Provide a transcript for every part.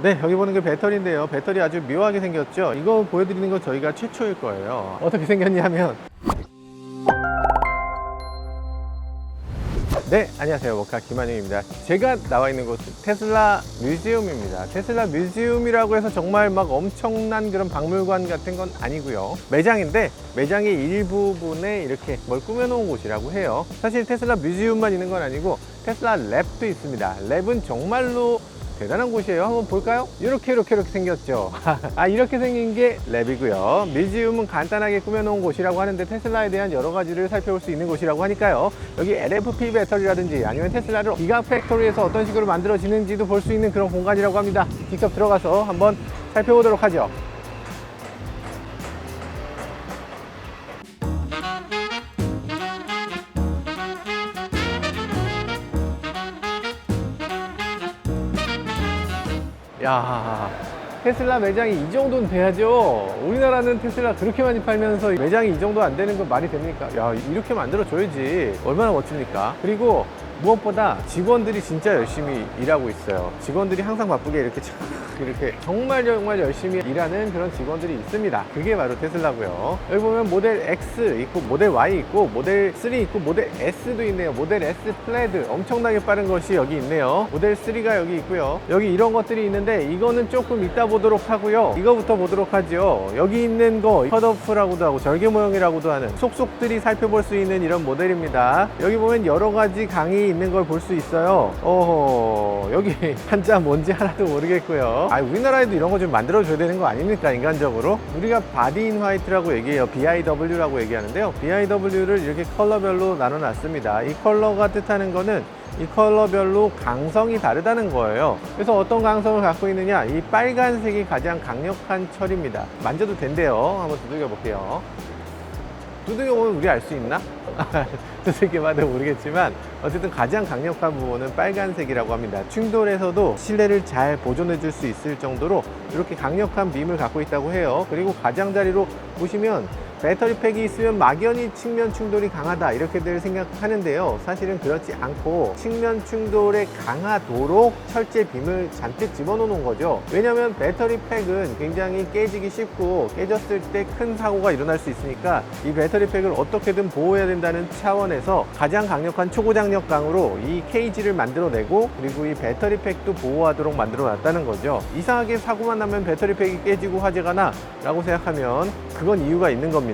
네, 여기 보는 게 배터리인데요. 배터리 아주 묘하게 생겼죠. 이거 보여드리는 건 저희가 최초일 거예요. 어떻게 생겼냐면, 네, 안녕하세요. 모카 김한용입니다. 제가 나와 있는 곳은 테슬라 뮤지엄입니다. 테슬라 뮤지엄이라고 해서 정말 막 엄청난 그런 박물관 같은 건 아니고요. 매장인데 매장의 일부분에 이렇게 뭘 꾸며놓은 곳이라고 해요. 사실 테슬라 뮤지엄만 있는 건 아니고 테슬라 랩도 있습니다. 랩은 정말로 대단한 곳이에요. 한번 볼까요? 이렇게 생겼죠. 이렇게 생긴 게 랩이고요. 뮤지엄은 간단하게 꾸며놓은 곳이라고 하는데 테슬라에 대한 여러 가지를 살펴볼 수 있는 곳이라고 하니까요. 여기 LFP 배터리라든지 아니면 테슬라를 기가 팩토리에서 어떤 식으로 만들어지는지도 볼 수 있는 그런 공간이라고 합니다. 직접 들어가서 한번 살펴보도록 하죠. 야, 테슬라 매장이 이 정도는 돼야죠. 우리나라는 테슬라 그렇게 많이 팔면서 매장이 이 정도 안 되는 건 말이 됩니까? 야, 이렇게 만들어줘야지. 얼마나 멋집니까? 그리고 무엇보다 직원들이 진짜 열심히 일하고 있어요. 직원들이 항상 바쁘게 이렇게 정말 열심히 일하는 그런 직원들이 있습니다. 그게 바로 테슬라고요. 여기 보면 모델 X 있고 모델 Y 있고 모델 3 있고 모델 S도 있네요. 모델 S 플레드 엄청나게 빠른 것이 여기 있네요. 모델 3가 여기 있고요. 여기 이런 것들이 있는데 이거는 조금 이따 보도록 하고요. 이거부터 보도록 하죠. 여기 있는 거 컷오프라고도 하고 절개 모형이라고도 하는 속속들이 살펴볼 수 있는 이런 모델입니다. 여기 보면 여러 가지 강의 있는 걸 볼 수 있어요. 여기 한자 뭔지 하나도 모르겠고요. 우리나라에도 이런 거 좀 만들어줘야 되는 거 아닙니까, 인간적으로? 우리가 바디 인 화이트라고 얘기해요. BIW라고 얘기하는데요. BIW를 이렇게 컬러별로 나눠놨습니다. 이 컬러가 뜻하는 거는 이 컬러별로 강성이 다르다는 거예요. 그래서 어떤 강성을 갖고 있느냐, 이 빨간색이 가장 강력한 철입니다. 만져도 된대요. 한번 두들겨 볼게요. 두들겨 보면 우리 알 수 있나? 두들겨 봐도 모르겠지만 어쨌든 가장 강력한 부분은 빨간색이라고 합니다. 충돌에서도 실내를 잘 보존해 줄 수 있을 정도로 이렇게 강력한 빔을 갖고 있다고 해요. 그리고 가장자리로 보시면 배터리 팩이 있으면 막연히 측면 충돌이 강하다 이렇게들 생각하는데요. 사실은 그렇지 않고 측면 충돌에 강하도록 철제 빔을 잔뜩 집어넣는 거죠. 왜냐하면 배터리 팩은 굉장히 깨지기 쉽고 깨졌을 때 큰 사고가 일어날 수 있으니까 이 배터리 팩을 어떻게든 보호해야 된다는 차원에서 가장 강력한 초고장력강으로 이 케이지를 만들어내고 그리고 이 배터리 팩도 보호하도록 만들어 놨다는 거죠. 이상하게 사고만 나면 배터리 팩이 깨지고 화재가 나 라고 생각하면 그건 이유가 있는 겁니다.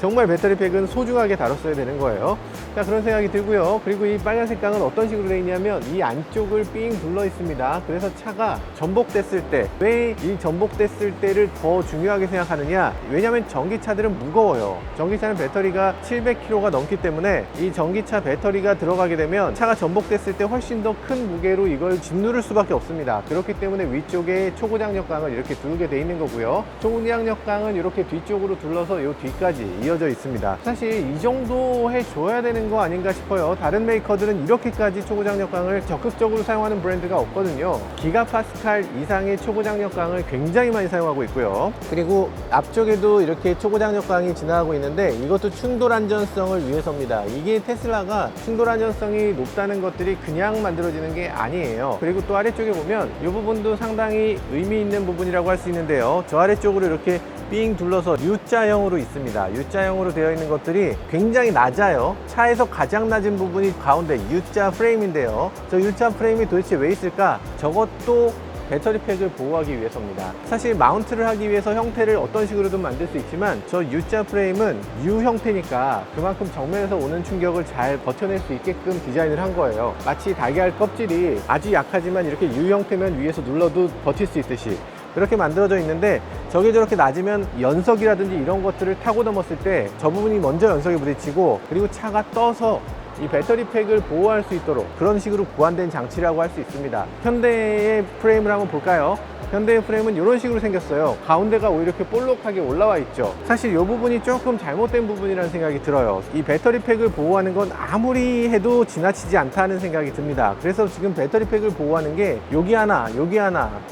정말 배터리 팩은 소중하게 다뤘어야 되는 거예요. 자, 그런 생각이 들고요. 그리고 이 빨간색 강은 어떤 식으로 되어 있냐면 이 안쪽을 삥 둘러 있습니다. 그래서 차가 전복됐을 때, 왜 이 전복됐을 때를 더 중요하게 생각하느냐, 왜냐하면 전기차들은 무거워요. 전기차는 배터리가 700kg가 넘기 때문에 이 전기차 배터리가 들어가게 되면 차가 전복됐을 때 훨씬 더 큰 무게로 이걸 짓누를 수밖에 없습니다. 그렇기 때문에 위쪽에 초고장력강을 이렇게 두르게 돼 있는 거고요. 초고장력강은 이렇게 뒤쪽으로 둘러서 이 뒤까지 이어져 있습니다. 사실 이 정도 해줘야 되는 거 아닌가 싶어요. 다른 메이커들은 이렇게까지 초고장력강을 적극적으로 사용하는 브랜드가 없거든요. 기가파스칼 이상의 초고장력강을 굉장히 많이 사용하고 있고요. 그리고 앞쪽에도 이렇게 초고장력강이 지나가고 있는데 이것도 충돌 안전성을 위해서입니다. 이게 테슬라가 충돌 안전성이 높다는 것들이 그냥 만들어지는 게 아니에요. 그리고 또 아래쪽에 보면 이 부분도 상당히 의미 있는 부분이라고 할 수 있는데요. 저 아래쪽으로 이렇게 삥 둘러서 U자형으로 있습니다. U자형으로 되어 있는 것들이 굉장히 낮아요. 차에서 가장 낮은 부분이 가운데 U자 프레임인데요. 저 U자 프레임이 도대체 왜 있을까? 저것도 배터리 팩을 보호하기 위해서입니다. 사실 마운트를 하기 위해서 형태를 어떤 식으로든 만들 수 있지만 저 U자 프레임은 U 형태니까 그만큼 정면에서 오는 충격을 잘 버텨낼 수 있게끔 디자인을 한 거예요. 마치 달걀 껍질이 아주 약하지만 이렇게 U 형태면 위에서 눌러도 버틸 수 있듯이 그렇게 만들어져 있는데 저게 저렇게 낮으면 연석이라든지 이런 것들을 타고 넘었을 때 저 부분이 먼저 연석에 부딪히고 그리고 차가 떠서 이 배터리 팩을 보호할 수 있도록 그런 식으로 구안된 장치라고 할 수 있습니다. 현대의 프레임을 한번 볼까요? 현대의 프레임은 이런 식으로 생겼어요. 가운데가 오히려 이렇게 볼록하게 올라와 있죠. 사실 이 부분이 조금 잘못된 부분이라는 생각이 들어요. 이 배터리 팩을 보호하는 건 아무리 해도 지나치지 않다는 생각이 듭니다. 그래서 지금 배터리 팩을 보호하는 게 여기 하나,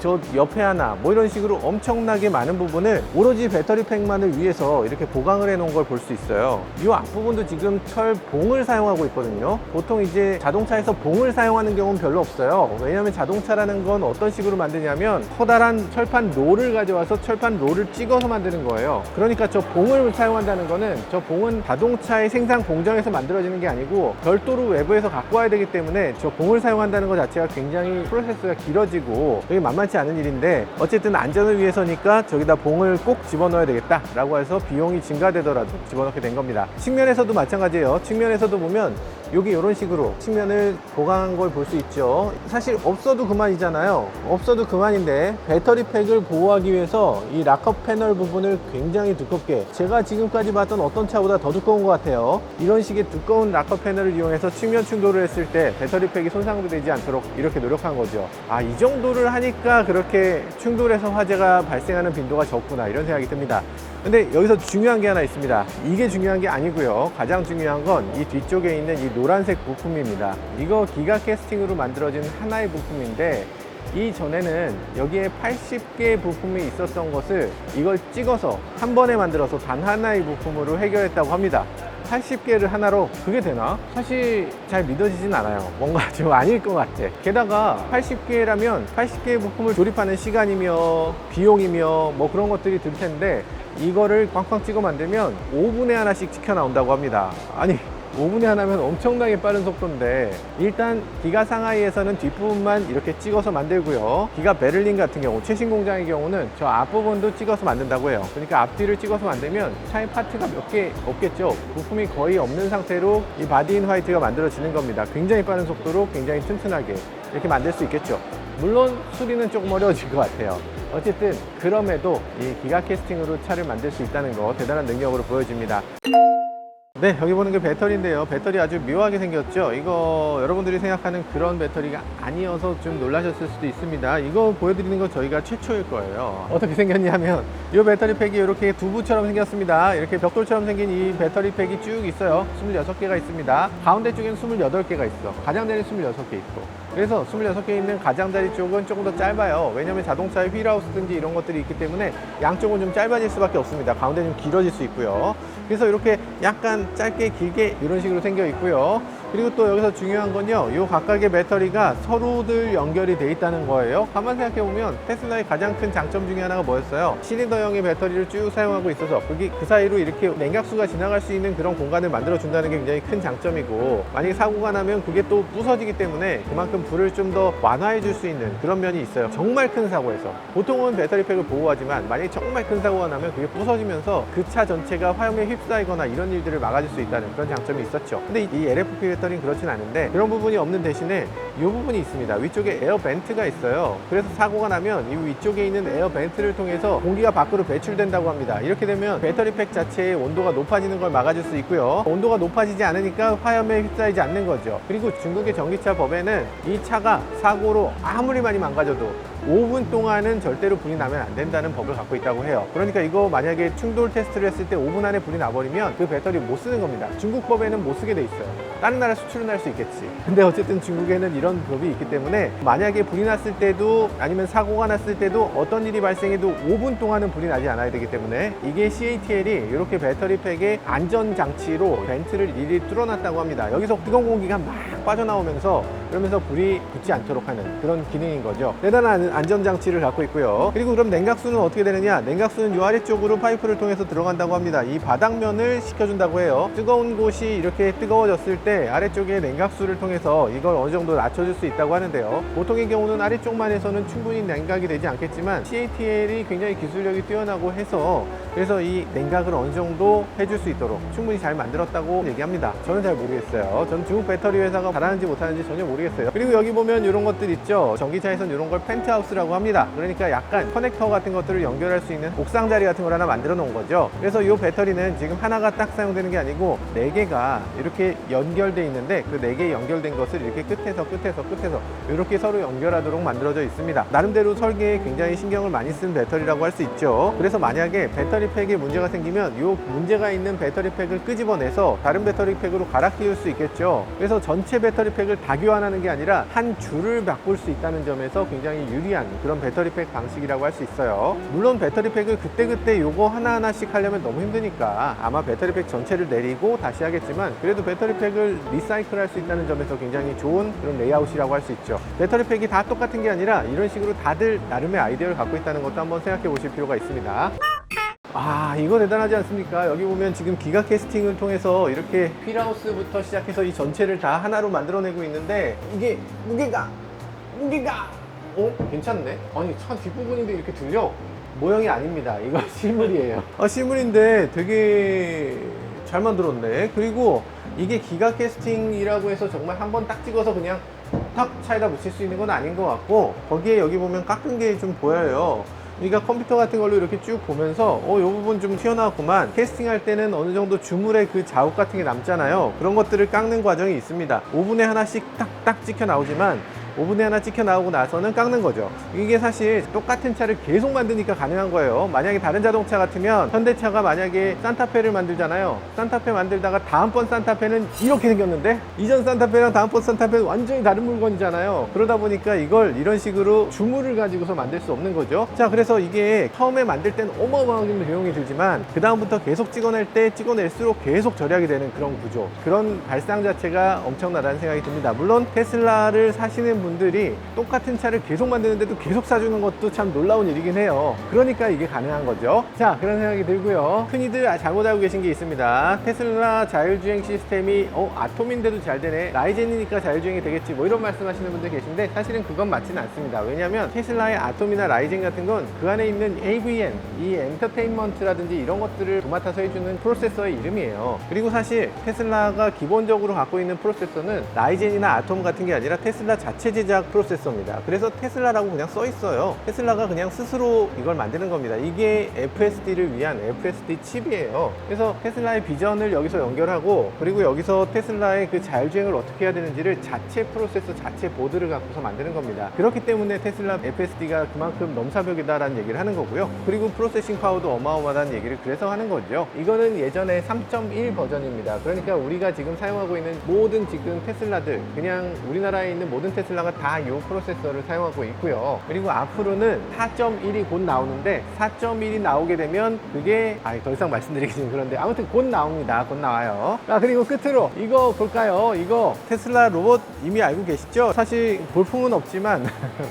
저 옆에 하나 뭐 이런 식으로 엄청나게 많은 부분을 오로지 배터리 팩만을 위해서 이렇게 보강을 해 놓은 걸 볼 수 있어요. 이 앞부분도 지금 철봉을 사용하고 됐거든요. 보통 이제 자동차에서 봉을 사용하는 경우는 별로 없어요. 왜냐하면 자동차라는 건 어떤 식으로 만드냐면 커다란 철판 롤을 가져와서 철판 롤을 찍어서 만드는 거예요. 그러니까 저 봉을 사용한다는 거는 저 봉은 자동차의 생산 공장에서 만들어지는 게 아니고 별도로 외부에서 갖고 와야 되기 때문에 저 봉을 사용한다는 것 자체가 굉장히 프로세스가 길어지고 되게 만만치 않은 일인데, 어쨌든 안전을 위해서니까 저기다 봉을 꼭 집어넣어야 되겠다 라고 해서 비용이 증가되더라도 집어넣게 된 겁니다. 측면에서도 마찬가지예요. 측면에서도 보면 여기 이런 식으로 측면을 보강한 걸 볼 수 있죠. 사실 없어도 그만이잖아요. 없어도 그만인데 배터리 팩을 보호하기 위해서 이 락커 패널 부분을 굉장히 두껍게, 제가 지금까지 봤던 어떤 차보다 더 두꺼운 것 같아요. 이런 식의 두꺼운 락커 패널을 이용해서 측면 충돌을 했을 때 배터리 팩이 손상되지 않도록 이렇게 노력한 거죠. 아, 이 정도를 하니까 그렇게 충돌해서 화재가 발생하는 빈도가 적구나 이런 생각이 듭니다. 근데 여기서 중요한 게 하나 있습니다. 이게 중요한 게 아니고요. 가장 중요한 건 이 뒤쪽에 있는 이 노란색 부품입니다. 이거 기가 캐스팅으로 만들어진 하나의 부품인데, 이전에는 여기에 80개의 부품이 있었던 것을 이걸 찍어서 한 번에 만들어서 단 하나의 부품으로 해결했다고 합니다. 80개를 하나로 그게 되나? 사실 잘 믿어지진 않아요. 뭔가 좀 아닐 것 같아. 게다가 80개라면 80개의 부품을 조립하는 시간이며 비용이며 뭐 그런 것들이 들 텐데, 이거를 꽝꽝 찍어 만들면 5분에 하나씩 찍혀 나온다고 합니다. 아니, 5분에 하나면 엄청나게 빠른 속도인데, 일단 기가 상하이에서는 뒷부분만 이렇게 찍어서 만들고요. 기가 베를린 같은 경우, 최신 공장의 경우는 저 앞부분도 찍어서 만든다고 해요. 그러니까 앞뒤를 찍어서 만들면 차의 파트가 몇 개 없겠죠. 부품이 거의 없는 상태로 이 바디인 화이트가 만들어지는 겁니다. 굉장히 빠른 속도로 굉장히 튼튼하게 이렇게 만들 수 있겠죠. 물론 수리는 조금 어려워질 것 같아요. 어쨌든 그럼에도 이 기가 캐스팅으로 차를 만들 수 있다는 거 대단한 능력으로 보여집니다. 네, 여기 보는 게 배터리인데요. 배터리 아주 묘하게 생겼죠. 이거 여러분들이 생각하는 그런 배터리가 아니어서 좀 놀라셨을 수도 있습니다. 이거 보여드리는 건 저희가 최초일 거예요. 어떻게 생겼냐면 이 배터리 팩이 이렇게 두부처럼 생겼습니다. 이렇게 벽돌처럼 생긴 이 배터리 팩이 쭉 있어요. 26개가 있습니다. 가운데 쪽에는 28개가 있어. 가장자리 26개 있고. 그래서 26개 있는 가장자리 쪽은 조금 더 짧아요. 왜냐면 자동차에 휠하우스든지 이런 것들이 있기 때문에 양쪽은 좀 짧아질 수밖에 없습니다. 가운데 좀 길어질 수 있고요. 그래서 이렇게 약간 짧게 길게 이런 식으로 생겨 있고요. 그리고 또 여기서 중요한 건요, 이 각각의 배터리가 서로들 연결이 돼 있다는 거예요. 가만 생각해 보면 테슬라의 가장 큰 장점 중에 하나가 뭐였어요? 실린더형의 배터리를 쭉 사용하고 있어서 거기 그 사이로 이렇게 냉각수가 지나갈 수 있는 그런 공간을 만들어 준다는 게 굉장히 큰 장점이고, 만약에 사고가 나면 그게 또 부서지기 때문에 그만큼 불을 좀 더 완화해 줄 수 있는 그런 면이 있어요. 정말 큰 사고에서 보통은 배터리 팩을 보호하지만, 만약에 정말 큰 사고가 나면 그게 부서지면서 그 차 전체가 화염에 휩싸이거나 이런 일들을 막아줄 수 있다는 그런 장점이 있었죠. 근데 이 LFP 배터리는 그렇진 않은데, 그런 부분이 없는 대신에 이 부분이 있습니다. 위쪽에 에어 벤트가 있어요. 그래서 사고가 나면 이 위쪽에 있는 에어 벤트를 통해서 공기가 밖으로 배출된다고 합니다. 이렇게 되면 배터리 팩 자체의 온도가 높아지는 걸 막아줄 수 있고요. 온도가 높아지지 않으니까 화염에 휩싸이지 않는 거죠. 그리고 중국의 전기차 법에는 이 차가 사고로 아무리 많이 망가져도 5분 동안은 절대로 불이 나면 안 된다는 법을 갖고 있다고 해요. 그러니까 이거 만약에 충돌 테스트를 했을 때 5분 안에 불이 나버리면 그 배터리 못 쓰는 겁니다. 중국 법에는 못 쓰게 돼 있어요. 다른 나라 수출은 할 수 있겠지. 근데 어쨌든 중국에는 이런 법이 있기 때문에 만약에 불이 났을 때도, 아니면 사고가 났을 때도 어떤 일이 발생해도 5분 동안은 불이 나지 않아야 되기 때문에, 이게 CATL이 이렇게 배터리 팩의 안전장치로 벤트를 일일이 뚫어놨다고 합니다. 여기서 뜨거운 공기가 막 빠져나오면서, 그러면서 불이 붙지 않도록 하는 그런 기능인 거죠. 대단한 안전장치를 갖고 있고요. 그리고 그럼 냉각수는 어떻게 되느냐? 냉각수는 이 아래쪽으로 파이프를 통해서 들어간다고 합니다. 이 바닥면을 식혀준다고 해요. 뜨거운 곳이 이렇게 뜨거워졌을 때 아래쪽에 냉각수를 통해서 이걸 어느 정도 낮춰줄 수 있다고 하는데요. 보통의 경우는 아래쪽만 해서는 충분히 냉각이 되지 않겠지만, CATL이 굉장히 기술력이 뛰어나고 해서, 그래서 이 냉각을 어느 정도 해줄 수 있도록 충분히 잘 만들었다고 얘기합니다. 저는 잘 모르겠어요. 저는 중국 배터리 회사가 잘하는지 못하는지 전혀 모르겠어요. 그리고 여기 보면 이런 것들 있죠. 전기차에서는 이런 걸 펜트하우스라고 합니다. 그러니까 약간 커넥터 같은 것들을 연결할 수 있는 옥상 자리 같은 걸 하나 만들어 놓은 거죠. 그래서 이 배터리는 지금 하나가 딱 사용되는 게 아니고 4개가 이렇게 연결돼 있는데, 그 4개 연결된 것을 이렇게 끝에서 이렇게 서로 연결하도록 만들어져 있습니다. 나름대로 설계에 굉장히 신경을 많이 쓴 배터리라고 할 수 있죠. 그래서 만약에 배터리 팩에 문제가 생기면 이 문제가 있는 배터리 팩을 끄집어내서 다른 배터리 팩으로 갈아 끼울 수 있겠죠. 그래서 전체 배터리 팩을 다 교환하는 하는 게 아니라 한 줄을 바꿀 수 있다는 점에서 굉장히 유리한 그런 배터리팩 방식이라고 할 수 있어요. 물론 배터리팩을 그때그때 요거 하나하나씩 하려면 너무 힘드니까 아마 배터리팩 전체를 내리고 다시 하겠지만, 그래도 배터리팩을 리사이클 할 수 있다는 점에서 굉장히 좋은 그런 레이아웃이라고 할 수 있죠. 배터리팩이 다 똑같은 게 아니라 이런 식으로 다들 나름의 아이디어를 갖고 있다는 것도 한번 생각해 보실 필요가 있습니다. 아, 이거 대단하지 않습니까? 여기 보면 지금 기가 캐스팅을 통해서 이렇게 휠하우스부터 시작해서 이 전체를 다 하나로 만들어내고 있는데, 이게 무게가 괜찮네. 아니, 차 뒷부분인데 이렇게 들려? 모형이 아닙니다. 이거 실물이에요. 실물인데 되게 잘 만들었네. 그리고 이게 기가 캐스팅이라고 해서 정말 한번 딱 찍어서 그냥 탁 차에다 붙일 수 있는 건 아닌 것 같고, 거기에 여기 보면 깎은 게 좀 보여요. 그러니까 컴퓨터 같은 걸로 이렇게 쭉 보면서 이 부분 좀 튀어나왔구만. 캐스팅할 때는 어느 정도 주물의 그 자국 같은 게 남잖아요. 그런 것들을 깎는 과정이 있습니다. 오븐에 하나씩 딱딱 찍혀 나오지만, 오븐에 하나 찍혀 나오고 나서는 깎는 거죠. 이게 사실 똑같은 차를 계속 만드니까 가능한 거예요. 만약에 다른 자동차 같으면, 현대차가 만약에 산타페를 만들잖아요. 산타페 만들다가 다음번 산타페는 이렇게 생겼는데 이전 산타페랑 다음번 산타페는 완전히 다른 물건이잖아요. 그러다 보니까 이걸 이런 식으로 주물을 가지고서 만들 수 없는 거죠. 자, 그래서 이게 처음에 만들 때는 어마어마하게 비용이 들지만 그 다음부터 계속 찍어낼 때 찍어낼수록 계속 절약이 되는 그런 구조, 그런 발상 자체가 엄청나다는 생각이 듭니다. 물론 테슬라를 사시는 분들이 똑같은 차를 계속 만드는데도 계속 사주는 것도 참 놀라운 일이긴 해요. 그러니까 이게 가능한 거죠. 자, 그런 생각이 들고요. 흔히들 잘못 알고 계신 게 있습니다. 테슬라 자율주행 시스템이 아톰인데도 잘 되네, 라이젠이니까 자율주행이 되겠지, 뭐 이런 말씀하시는 분들 계신데, 사실은 그건 맞지는 않습니다. 왜냐하면 테슬라의 아톰이나 라이젠 같은 건 그 안에 있는 AVN, 이 엔터테인먼트라든지 이런 것들을 도맡아서 해주는 프로세서의 이름이에요. 그리고 사실 테슬라가 기본적으로 갖고 있는 프로세서는 라이젠이나 아톰 같은 게 아니라 테슬라 자체 제작 프로세서입니다. 그래서 테슬라라고 그냥 써 있어요. 테슬라가 그냥 스스로 이걸 만드는 겁니다. 이게 FSD를 위한 FSD 칩이에요. 그래서 테슬라의 비전을 여기서 연결하고, 그리고 여기서 테슬라의 그 자율주행을 어떻게 해야 되는지를 자체 프로세서, 자체 보드를 갖고서 만드는 겁니다. 그렇기 때문에 테슬라 FSD가 그만큼 넘사벽이다라는 얘기를 하는 거고요. 그리고 프로세싱 파워도 어마어마하다는 얘기를 그래서 하는 거죠. 이거는 예전에 3.1 버전입니다. 그러니까 우리가 지금 사용하고 있는 모든 지금 테슬라들, 그냥 우리나라에 있는 모든 테슬라가 다 이 프로세서를 사용하고 있고요. 그리고 앞으로는 4.1이 곧 나오는데, 4.1이 나오게 되면 그게 더 이상 말씀드리기 좀 그런데 아무튼 곧 나옵니다. 곧 나와요. 그리고 끝으로 이거 볼까요? 이거 테슬라 로봇 이미 알고 계시죠? 사실 볼품은 없지만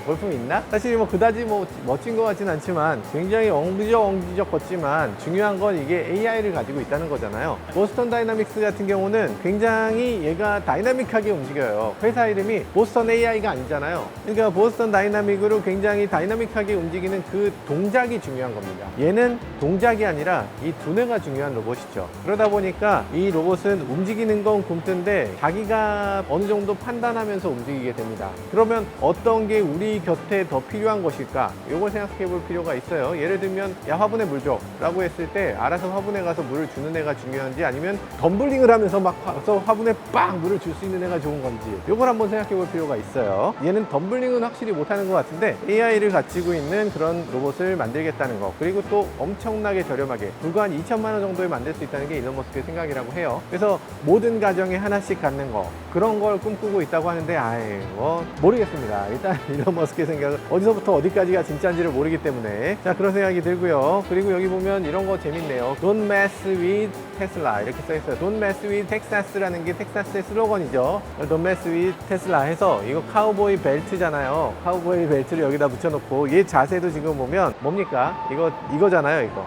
볼품 있나? 사실 뭐 그다지 뭐 멋진 것 같진 않지만 굉장히 엉지적 걷지만, 중요한 건 이게 AI를 가지고 있다는 거잖아요. 보스턴 다이나믹스 같은 경우는 굉장히 얘가 다이나믹하게 움직여요. 회사 이름이 보스턴 AI가 아니잖아요. 그러니까 보스턴 다이나믹으로 굉장히 다이나믹하게 움직이는 그 동작이 중요한 겁니다. 얘는 동작이 아니라 이 두뇌가 중요한 로봇이죠. 그러다 보니까 이 로봇은 움직이는 건 굼뜬데 자기가 어느 정도 판단하면서 움직이게 됩니다. 그러면 어떤 게 우리 곁에 더 필요한 것일까? 이걸 생각해 볼 필요가 있어요. 예를 들면, 야, 화분에 물 줘 라고 했을 때 알아서 화분에 가서 물을 주는 애가 중요한지, 아니면 덤블링을 하면서 막 가서 화분에 빵 물을 줄 수 있는 애가 좋은 건지, 이걸 한번 생각해 볼 필요가 있어요. 얘는 덤블링은 확실히 못하는 것 같은데 AI를 가지고 있는 그런 로봇을 만들겠다는 거, 그리고 또 엄청나게 저렴하게 불과 한 2천만 원 정도에 만들 수 있다는 게 일론 머스크의 생각이라고 해요. 그래서 모든 가정에 하나씩 갖는 거, 그런 걸 꿈꾸고 있다고 하는데 모르겠습니다. 일단 일론 머스크의 생각은 어디서부터 어디까지가 진짜인지를 모르기 때문에, 자, 그런 생각이 들고요. 그리고 여기 보면 이런 거 재밌네요. Don't mess with Tesla 이렇게 써 있어요. Don't mess with Texas라는 게 텍사스의 슬로건이죠. Don't mess with Tesla 해서, 이거 카우보이 벨트잖아요. 카우보이 벨트를 여기다 붙여놓고, 얘 자세도 지금 보면 뭡니까? 이거잖아요. 이거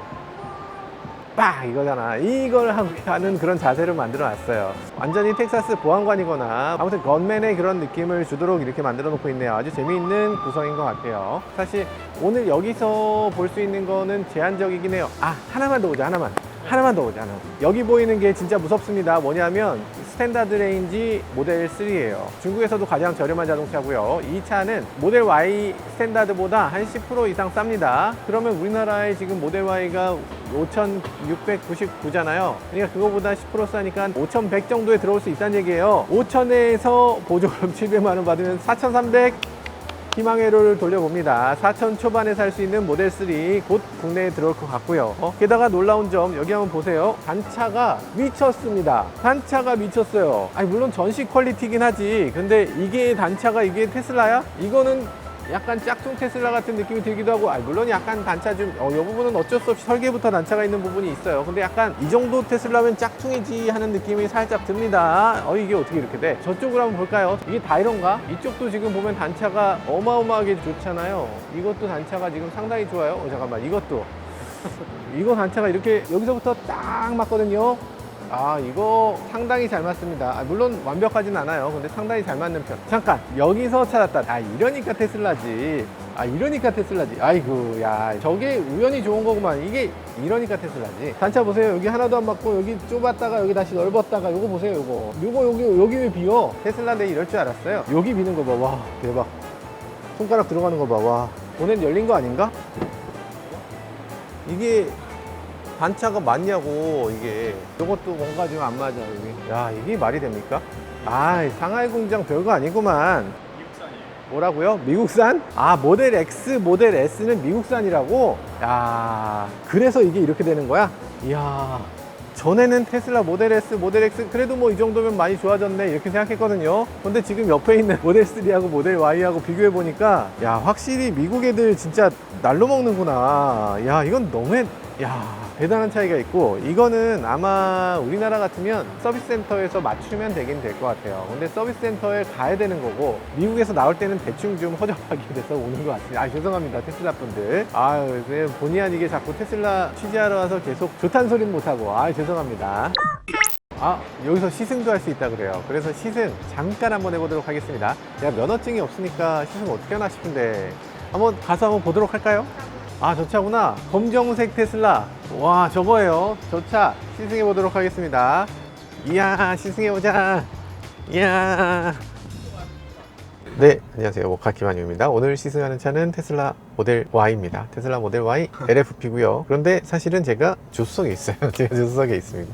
빡! 이거잖아. 이걸 하는 그런 자세를 만들어 놨어요. 완전히 텍사스 보안관이거나 아무튼 건맨의 그런 느낌을 주도록 이렇게 만들어 놓고 있네요. 아주 재미있는 구성인 것 같아요. 사실 오늘 여기서 볼 수 있는 거는 제한적이긴 해요. 하나만 더 보자. 하나만 더 보자. 여기 보이는 게 진짜 무섭습니다. 뭐냐면 스탠다드 레인지 모델 3예요. 중국에서도 가장 저렴한 자동차고요. 이 차는 모델 Y 스탠다드보다 한 10% 이상 쌉니다. 그러면 우리나라에 지금 모델 Y가 5,699잖아요. 그러니까 그거보다 10% 싸니까 5,100 정도에 들어올 수 있다는 얘기예요. 5,000에서 보조금 700만 원 받으면 4,300, 희망회로를 돌려봅니다. 4천 초반에 살 수 있는 모델 3 곧 국내에 들어올 것 같고요. 게다가 놀라운 점 여기 한번 보세요. 단차가 미쳤습니다. 단차가 미쳤어요. 아니 물론 전시 퀄리티긴 하지. 근데 이게 단차가 이게 테슬라야? 이거는 약간 짝퉁 테슬라 같은 느낌이 들기도 하고, 물론 약간 단차 좀, 이 부분은 어쩔 수 없이 설계부터 단차가 있는 부분이 있어요. 근데 약간 이 정도 테슬라면 짝퉁이지 하는 느낌이 살짝 듭니다. 이게 어떻게 이렇게 돼? 저쪽으로 한번 볼까요? 이게 다 이런가? 이쪽도 지금 보면 단차가 어마어마하게 좋잖아요. 이것도 단차가 지금 상당히 좋아요. 잠깐만, 이것도. 이거 단차가 이렇게 여기서부터 딱 맞거든요. 이거 상당히 잘 맞습니다. 물론 완벽하진 않아요. 근데 상당히 잘 맞는 편. 잠깐, 여기서 찾았다. 이러니까 테슬라지. 이러니까 테슬라지. 아이고, 야, 저게 우연히 좋은 거구만. 이게 이러니까 테슬라지. 단차 보세요. 여기 하나도 안 맞고, 여기 좁았다가 여기 다시 넓었다가, 요거 보세요. 요거 여기 왜 비어? 테슬라 내 이럴 줄 알았어요. 여기 비는 거 봐. 와, 대박. 손가락 들어가는 거 봐. 와, 보낸 열린 거 아닌가? 이게 단차가 맞냐고. 이게 이것도 뭔가 지금 안 맞아. 여기. 야, 이게 말이 됩니까? 상하이 공장 별거 아니구만. 미국산이에요. 뭐라고요? 미국산? 모델 X, 모델 S는 미국산이라고? 야, 그래서 이게 이렇게 되는 거야? 이야, 전에는 테슬라 모델 S, 모델 X 그래도 뭐 이 정도면 많이 좋아졌네 이렇게 생각했거든요. 근데 지금 옆에 있는 모델 3하고 모델 Y하고 비교해 보니까, 야, 확실히 미국 애들 진짜 날로 먹는구나. 야, 이건 너무해. 야, 대단한 차이가 있고, 이거는 아마 우리나라 같으면 서비스 센터에서 맞추면 되긴 될 것 같아요. 근데 서비스 센터에 가야 되는 거고, 미국에서 나올 때는 대충 좀 허접하게 돼서 오는 것 같습니다. 죄송합니다, 테슬라 분들. 본의 아니게 자꾸 테슬라 취재하러 와서 계속 좋다는 소리는 못하고, 죄송합니다. 여기서 시승도 할 수 있다 그래요. 그래서 시승 잠깐 한번 해보도록 하겠습니다. 제가 면허증이 없으니까 시승 어떻게 하나 싶은데 가서 한번 보도록 할까요? 저 차구나. 검정색 테슬라. 와, 저거예요. 저 차 시승해 보도록 하겠습니다. 이야, 시승해 보자. 이야. 네, 안녕하세요. 모카 김한유입니다. 오늘 시승하는 차는 테슬라 모델 Y입니다. 테슬라 모델 Y LFP고요. 그런데 사실은 제가 조수석에 있어요. 제가 조수석에 있습니다.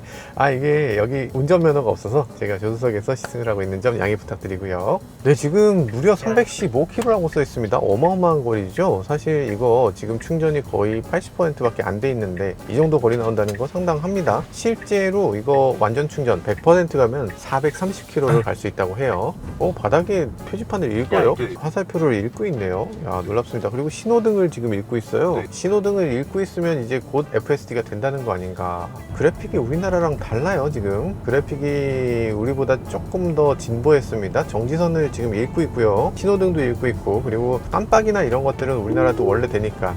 이게 여기 운전면허가 없어서 제가 조수석에서 시승을 하고 있는 점 양해 부탁드리고요. 네, 지금 무려 315km라고 써 있습니다. 어마어마한 거리죠. 사실 이거 지금 충전이 거의 80%밖에 안 돼 있는데 이 정도 거리 나온다는 거 상당합니다. 실제로 이거 완전 충전 100% 가면 430km를 갈 수 있다고 해요. 바닥에 표지판을 읽어요. 화살표를 읽고 있네요. 야, 놀랍습니다. 그리고 신호등을 지금 읽고 있어요. 신호등을 읽고 있으면 이제 곧 FSD가 된다는 거 아닌가. 그래픽이 우리나라랑 달라요. 지금 그래픽이 우리보다 조금 더 진보했습니다. 정지선을 지금 읽고 있고요. 신호등도 읽고 있고, 그리고 깜빡이나 이런 것들은 우리나라도 원래 되니까.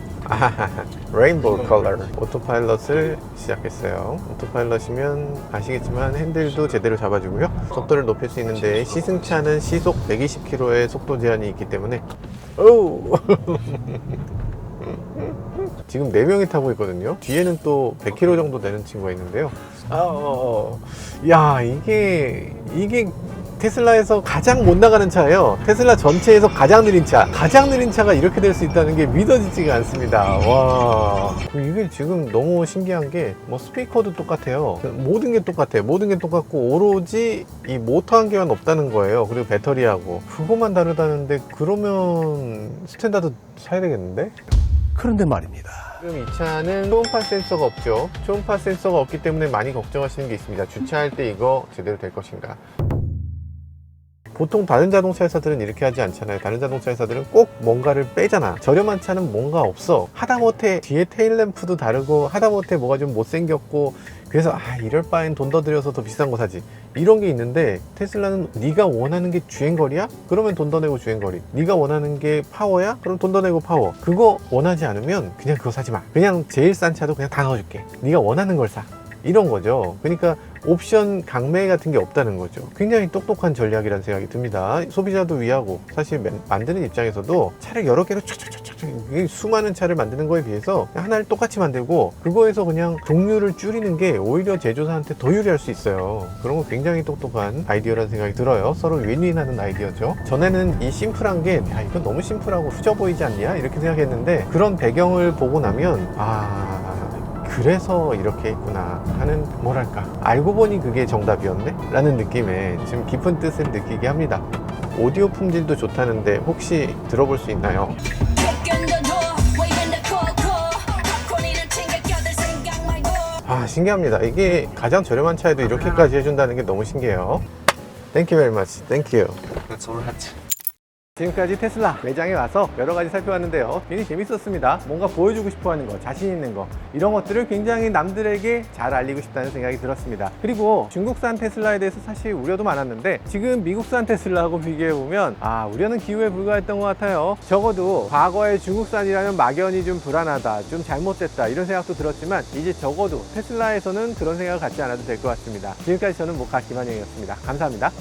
레인보우 컬러. 오토파일럿을 시작했어요. 오토파일럿이면 아시겠지만 핸들도 제대로 잡아주고요. 속도를 높일 수 있는데 시승차는 시속 120km의 속도 제한이 있기 때문에 지금 4명이 타고 있거든요. 뒤에는 또 100km 정도 되는 친구가 있는데요. 야, 이게 테슬라에서 가장 못 나가는 차예요. 테슬라 전체에서 가장 느린 차. 가장 느린 차가 이렇게 될 수 있다는 게 믿어지지가 않습니다. 와, 이게 지금 너무 신기한 게 스피커도 똑같아요. 모든 게 똑같아요. 모든 게 똑같고 오로지 이 모터 한 개만 없다는 거예요. 그리고 배터리하고 그것만 다르다는데, 그러면 스탠다드 사야 되겠는데? 그런데 말입니다. 지금 이 차는 초음파 센서가 없죠. 초음파 센서가 없기 때문에 많이 걱정하시는 게 있습니다. 주차할 때 이거 제대로 될 것인가. 보통 다른 자동차 회사들은 이렇게 하지 않잖아요. 다른 자동차 회사들은 꼭 뭔가를 빼잖아. 저렴한 차는 뭔가 없어. 하다못해 뒤에 테일램프도 다르고, 하다못해 뭐가 좀 못생겼고, 그래서 이럴 바엔 돈 더 들여서 더 비싼 거 사지, 이런 게 있는데, 테슬라는 네가 원하는 게 주행거리야? 그러면 돈 더 내고 주행거리. 네가 원하는 게 파워야? 그럼 돈 더 내고 파워. 그거 원하지 않으면 그냥 그거 사지 마. 그냥 제일 싼 차도 그냥 다 넣어줄게. 네가 원하는 걸 사. 이런 거죠. 그러니까 옵션 강매 같은 게 없다는 거죠. 굉장히 똑똑한 전략이라는 생각이 듭니다. 소비자도 위하고, 사실 만드는 입장에서도 차를 여러 개로 촥촥촥촥 수많은 차를 만드는 거에 비해서 하나를 똑같이 만들고 그거에서 그냥 종류를 줄이는 게 오히려 제조사한테 더 유리할 수 있어요. 그런 거 굉장히 똑똑한 아이디어라는 생각이 들어요. 서로 윈윈하는 아이디어죠. 전에는 이 심플한 게 이건 너무 심플하고 후져 보이지 않냐 이렇게 생각했는데, 그런 배경을 보고 나면 그래서 이렇게 했구나 하는, 뭐랄까, 알고 보니 그게 정답이었네? 라는 느낌에 지금 깊은 뜻을 느끼게 합니다. 오디오 품질도 좋다는데 혹시 들어볼 수 있나요? 아, 신기합니다. 이게 가장 저렴한 차에도 이렇게까지 해준다는 게 너무 신기해요. Thank you very much. Thank you. That's all right. 지금까지 테슬라 매장에 와서 여러 가지 살펴봤는데요. 굉장히 재밌었습니다. 뭔가 보여주고 싶어 하는 거, 자신 있는 거, 이런 것들을 굉장히 남들에게 잘 알리고 싶다는 생각이 들었습니다. 그리고 중국산 테슬라에 대해서 사실 우려도 많았는데 지금 미국산 테슬라하고 비교해보면 우려는 기우에 불과했던 것 같아요. 적어도 과거에 중국산이라면 막연히 좀 불안하다, 좀 잘못됐다 이런 생각도 들었지만 이제 적어도 테슬라에서는 그런 생각을 갖지 않아도 될 것 같습니다. 지금까지 저는 모카 김한영이었습니다. 감사합니다.